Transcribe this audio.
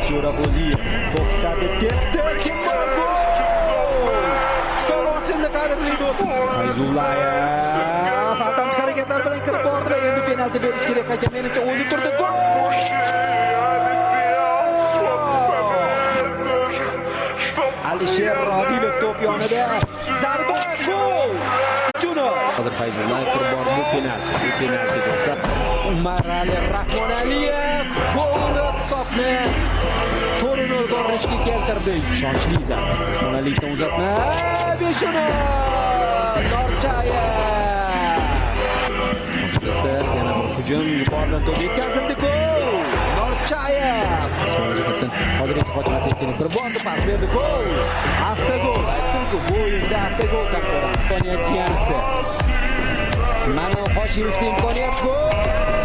Jo'raxo'ziyev to'xtadi, tepdi, kim bor? Gol! Hisob ochildi, qadrli do'stlar. Fayzullayev fantomik harakatlar bilan kirib bordi va endi penalti berish kerak. Hakam menimcha o'zi turdi. Gol! Alisher Rodilov to'p yonida. Zarba, gol! Juno. Hozir Fayzullayev kirib bordi, bu penalti do'stlar. Umarali Rahmonaliyev gol urib hisobni to'rini o'rg'ishga keltirdi. Ishonchli zarba. Rahmonalikdan uzatma. Beshona Norchayev. Hozir yana bir hujum, yuqoridan to'p yetkazildi. Gol! Norchayev. Hozir esa Hojimatov kirib bordi, pas berdi. Gol! Avtogol. Aytdim-ku, bu o'yinda avtogol taqdirlandi. Imkoniyat Jiyanovda. Mana Hoshimovning imkoniyati. Gol!